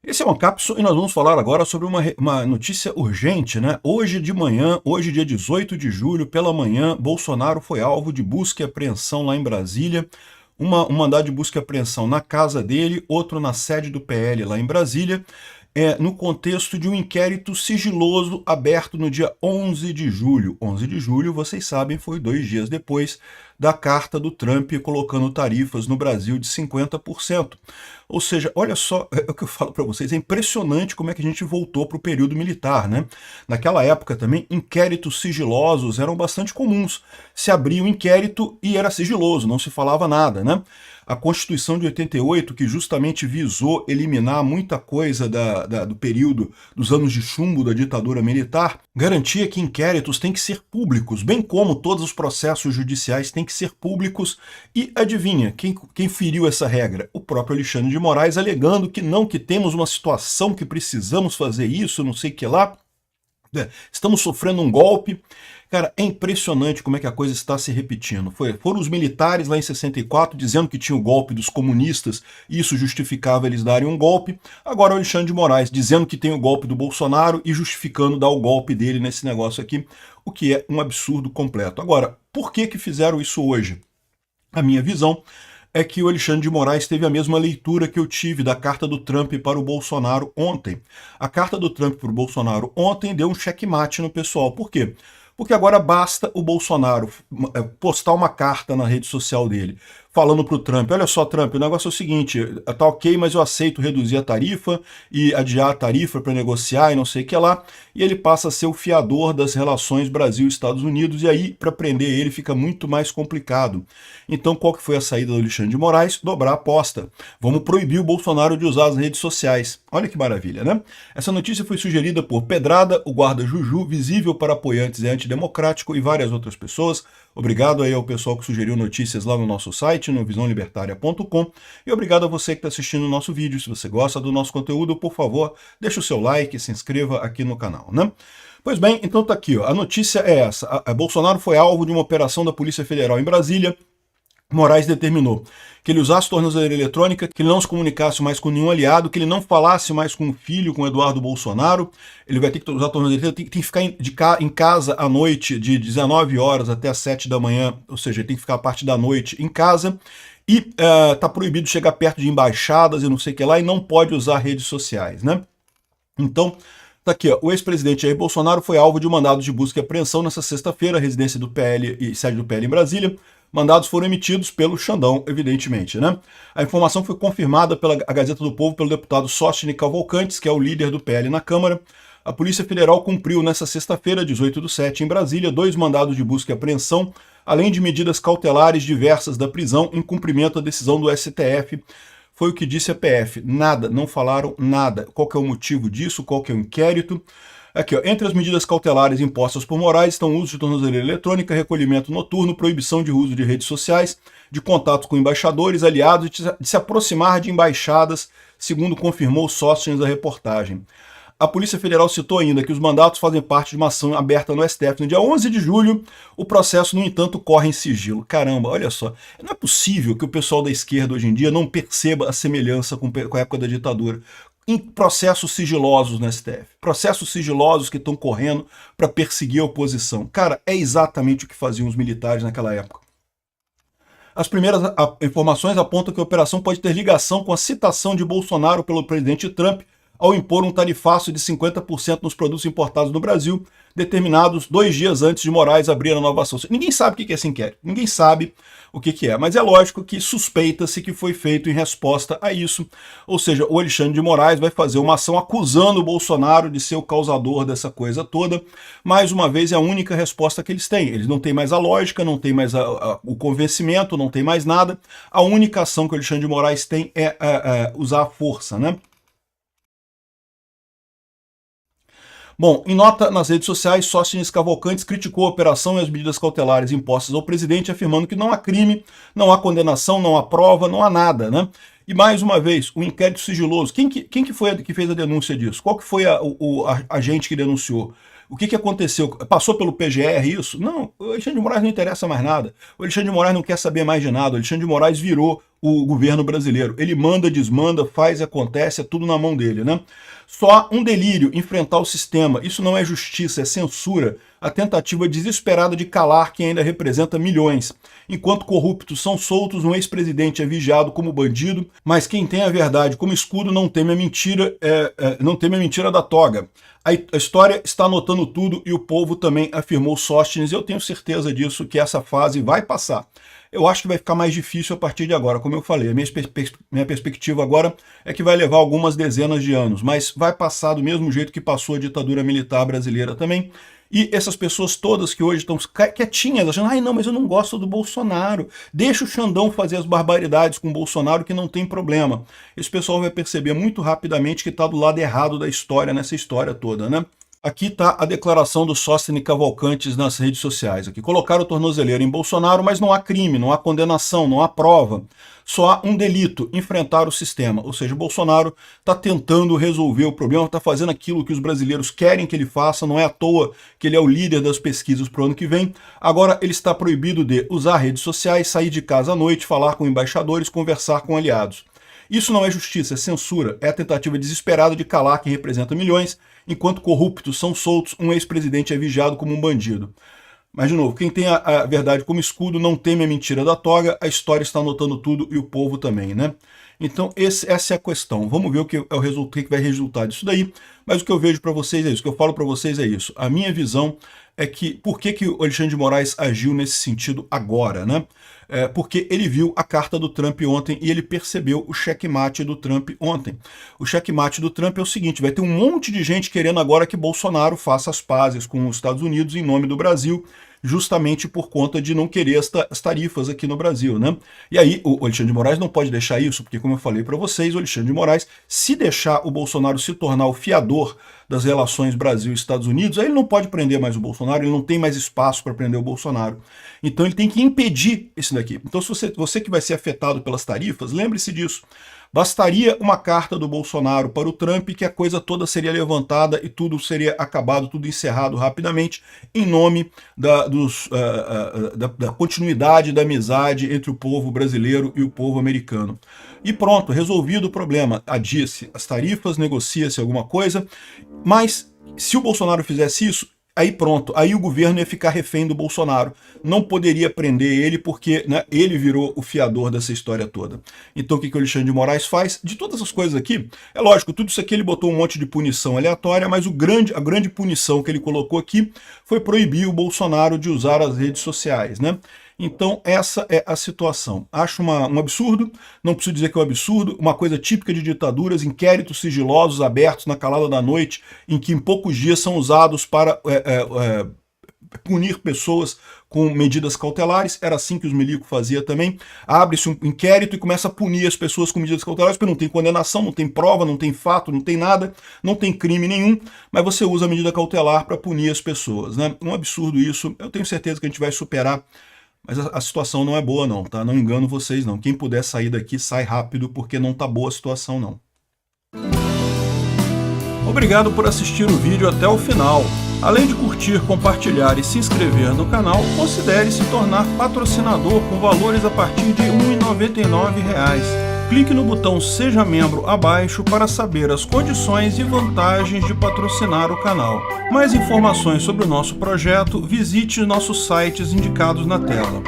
Esse é uma cápsula e nós vamos falar agora sobre uma notícia urgente, né? Hoje de manhã, hoje dia 18 de julho, pela manhã, Bolsonaro foi alvo de busca e apreensão lá em Brasília. Um mandado de busca e apreensão na casa dele, outro na sede do PL lá em Brasília, no contexto de um inquérito sigiloso aberto no dia 11 de julho. 11 de julho, vocês sabem, foi 2 dias depois da carta do Trump colocando tarifas no Brasil de 50%. Ou seja, olha só, é o que eu falo para vocês, é impressionante como é que a gente voltou para o período militar, né? Naquela época também, inquéritos sigilosos eram bastante comuns. Se abria um inquérito e era sigiloso, não se falava nada, né? A Constituição de 88, que justamente visou eliminar muita coisa do período dos anos de chumbo da ditadura militar, garantia que inquéritos têm que ser públicos, bem como todos os processos judiciais têm que ser públicos. E adivinha, quem feriu essa regra? O próprio Alexandre de Moraes, alegando que não, que temos uma situação que precisamos fazer isso, não sei o que lá. Estamos sofrendo um golpe. Cara, é impressionante como é que a coisa está se repetindo. Foram os militares lá em 64 dizendo que tinha o golpe dos comunistas e isso justificava eles darem um golpe. Agora o Alexandre de Moraes dizendo que tem o golpe do Bolsonaro e justificando dar o golpe dele nesse negócio aqui, o que é um absurdo completo. Agora, por que fizeram isso hoje? A minha visão é que o Alexandre de Moraes teve a mesma leitura que eu tive da carta do Trump para o Bolsonaro ontem. A carta do Trump para o Bolsonaro ontem deu um checkmate no pessoal. Por quê? Porque agora basta o Bolsonaro postar uma carta na rede social dele, falando para o Trump, olha só, Trump, o negócio é o seguinte, tá ok, mas eu aceito reduzir a tarifa e adiar a tarifa para negociar e não sei o que lá, e ele passa a ser o fiador das relações Brasil-Estados Unidos, e aí, para prender ele, fica muito mais complicado. Então, qual que foi a saída do Alexandre de Moraes? Dobrar a aposta. Vamos proibir o Bolsonaro de usar as redes sociais. Olha que maravilha, né? Essa notícia foi sugerida por Pedrada, o guarda Juju, visível para apoiantes e antidemocrático e várias outras pessoas. Obrigado aí ao pessoal que sugeriu notícias lá no nosso site, no visãolibertaria.com, e obrigado a você que está assistindo o nosso vídeo. Se você gosta do nosso conteúdo, por favor, deixe o seu like e se inscreva aqui no canal, né? Pois bem, então tá aqui, ó. A notícia é essa. Bolsonaro foi alvo de uma operação da Polícia Federal em Brasília. Moraes determinou que ele usasse tornozeleira eletrônica, que ele não se comunicasse mais com nenhum aliado, que ele não falasse mais com o filho, com o Eduardo Bolsonaro. Ele vai ter que usar tornozeleira, tem que ficar em casa à noite, de 19 horas até as 7 da manhã, ou seja, ele tem que ficar a parte da noite em casa. E tá proibido chegar perto de embaixadas e não sei o que lá, e não pode usar redes sociais, né? Então, tá aqui, ó, o ex-presidente Jair Bolsonaro foi alvo de um mandado de busca e apreensão nessa sexta-feira, residência do PL e sede do PL em Brasília. Mandados foram emitidos pelo Xandão, evidentemente, né? A informação foi confirmada pela Gazeta do Povo pelo deputado Sóstene Cavalcantes, que é o líder do PL na Câmara. A Polícia Federal cumpriu nesta sexta-feira, 18/7, em Brasília, 2 mandados de busca e apreensão, além de medidas cautelares diversas da prisão em cumprimento da decisão do STF. Foi o que disse a PF. Nada, não falaram nada. Qual que é o motivo disso? Qual que é o inquérito? Aqui, ó, entre as medidas cautelares impostas por Moraes estão o uso de tornozeleira eletrônica, recolhimento noturno, proibição de uso de redes sociais, de contatos com embaixadores, aliados, de se aproximar de embaixadas, segundo confirmou Sóstenes da reportagem. A Polícia Federal citou ainda que os mandatos fazem parte de uma ação aberta no STF no dia 11 de julho. O processo, no entanto, corre em sigilo. Caramba, olha só. Não é possível que o pessoal da esquerda hoje em dia não perceba a semelhança com a época da ditadura. Em processos sigilosos no STF. Processos sigilosos que estão correndo para perseguir a oposição. Cara, é exatamente o que faziam os militares naquela época. As primeiras informações apontam que a operação pode ter ligação com a citação de Bolsonaro pelo presidente Trump ao impor um tarifaço de 50% nos produtos importados no Brasil, determinados 2 dias antes de Moraes abrir a nova ação. Ninguém sabe o que é esse inquérito, ninguém sabe o que é, mas é lógico que suspeita-se que foi feito em resposta a isso, ou seja, o Alexandre de Moraes vai fazer uma ação acusando o Bolsonaro de ser o causador dessa coisa toda. Mais uma vez, é a única resposta que eles têm. Eles não têm mais a lógica, não têm mais o convencimento, não tem mais nada. A única ação que o Alexandre de Moraes tem é usar a força, né? Bom, em nota nas redes sociais, Sóstenes Cavalcantes criticou a operação e as medidas cautelares impostas ao presidente, afirmando que não há crime, não há condenação, não há prova, não há nada, né? E mais uma vez, o inquérito sigiloso. Quem que foi que fez a denúncia disso? Qual que foi a agente que denunciou? O que aconteceu? Passou pelo PGR isso? Não, o Alexandre de Moraes não interessa mais nada. O Alexandre de Moraes não quer saber mais de nada. O Alexandre de Moraes virou o governo brasileiro. Ele manda, desmanda, faz, acontece, é tudo na mão dele, né? Só um delírio enfrentar o sistema. Isso não é justiça, é censura. A tentativa desesperada de calar quem ainda representa milhões. Enquanto corruptos são soltos, um ex-presidente é vigiado como bandido, mas quem tem a verdade como escudo não teme a mentira, não teme a mentira da toga. A história está anotando tudo e o povo também, afirmou Sóstenes. Eu tenho certeza disso, que essa fase vai passar. Eu acho que vai ficar mais difícil a partir de agora, como eu falei. A minha perspectiva agora é que vai levar algumas dezenas de anos, mas vai passar do mesmo jeito que passou a ditadura militar brasileira também. E essas pessoas todas que hoje estão quietinhas, achando, ai não, mas eu não gosto do Bolsonaro, deixa o Xandão fazer as barbaridades com o Bolsonaro que não tem problema. Esse pessoal vai perceber muito rapidamente que está do lado errado da história, nessa história toda, né? Aqui está a declaração do Sóstenes Cavalcantes nas redes sociais. Aqui colocaram o tornozeleiro em Bolsonaro, mas não há crime, não há condenação, não há prova. Só há um delito, enfrentar o sistema. Ou seja, o Bolsonaro está tentando resolver o problema, está fazendo aquilo que os brasileiros querem que ele faça, não é à toa que ele é o líder das pesquisas para o ano que vem. Agora ele está proibido de usar redes sociais, sair de casa à noite, falar com embaixadores, conversar com aliados. Isso não é justiça, é censura, é a tentativa desesperada de calar quem representa milhões, enquanto corruptos são soltos, um ex-presidente é vigiado como um bandido. Mas, de novo, quem tem a verdade como escudo não teme a mentira da toga, a história está anotando tudo e o povo também, né? Então, essa é a questão. Vamos ver o que vai resultar disso daí. Mas o que eu vejo para vocês é isso, o que eu falo para vocês é isso. A minha visão é que, por que o Alexandre de Moraes agiu nesse sentido agora, né? Porque ele viu a carta do Trump ontem e ele percebeu o checkmate do Trump ontem. O checkmate do Trump é o seguinte, vai ter um monte de gente querendo agora que Bolsonaro faça as pazes com os Estados Unidos em nome do Brasil, justamente por conta de não querer as tarifas aqui no Brasil, né? E aí o Alexandre de Moraes não pode deixar isso, porque como eu falei para vocês, o Alexandre de Moraes, se deixar o Bolsonaro se tornar o fiador das relações Brasil e Estados Unidos, aí ele não pode prender mais o Bolsonaro, ele não tem mais espaço para prender o Bolsonaro. Então ele tem que impedir esse daqui. Então se você que vai ser afetado pelas tarifas, lembre-se disso. Bastaria uma carta do Bolsonaro para o Trump que a coisa toda seria levantada e tudo seria acabado, tudo encerrado rapidamente, em nome da continuidade da amizade entre o povo brasileiro e o povo americano. E pronto, resolvido o problema. Adia-se as tarifas, negocia-se alguma coisa, mas se o Bolsonaro fizesse isso, aí pronto, aí o governo ia ficar refém do Bolsonaro. Não poderia prender ele porque, né, ele virou o fiador dessa história toda. Então o que o Alexandre de Moraes faz? De todas essas coisas aqui, é lógico, tudo isso aqui ele botou um monte de punição aleatória, mas a grande punição que ele colocou aqui foi proibir o Bolsonaro de usar as redes sociais, né? Então essa é a situação. Acho um absurdo, não preciso dizer que é um absurdo, uma coisa típica de ditaduras, inquéritos sigilosos abertos na calada da noite, em que em poucos dias são usados para punir pessoas com medidas cautelares. Era assim que os milicos faziam também. Abre-se um inquérito e começa a punir as pessoas com medidas cautelares, porque não tem condenação, não tem prova, não tem fato, não tem nada, não tem crime nenhum, mas você usa a medida cautelar para punir as pessoas, né? Um absurdo isso, eu tenho certeza que a gente vai superar. Mas a situação não é boa não, tá? Não engano vocês não. Quem puder sair daqui, sai rápido, porque não tá boa a situação não. Obrigado por assistir o vídeo até o final. Além de curtir, compartilhar e se inscrever no canal, considere se tornar patrocinador com valores a partir de R$ 1,99. Clique no botão Seja Membro abaixo para saber as condições e vantagens de patrocinar o canal. Mais informações sobre o nosso projeto, visite nossos sites indicados na tela.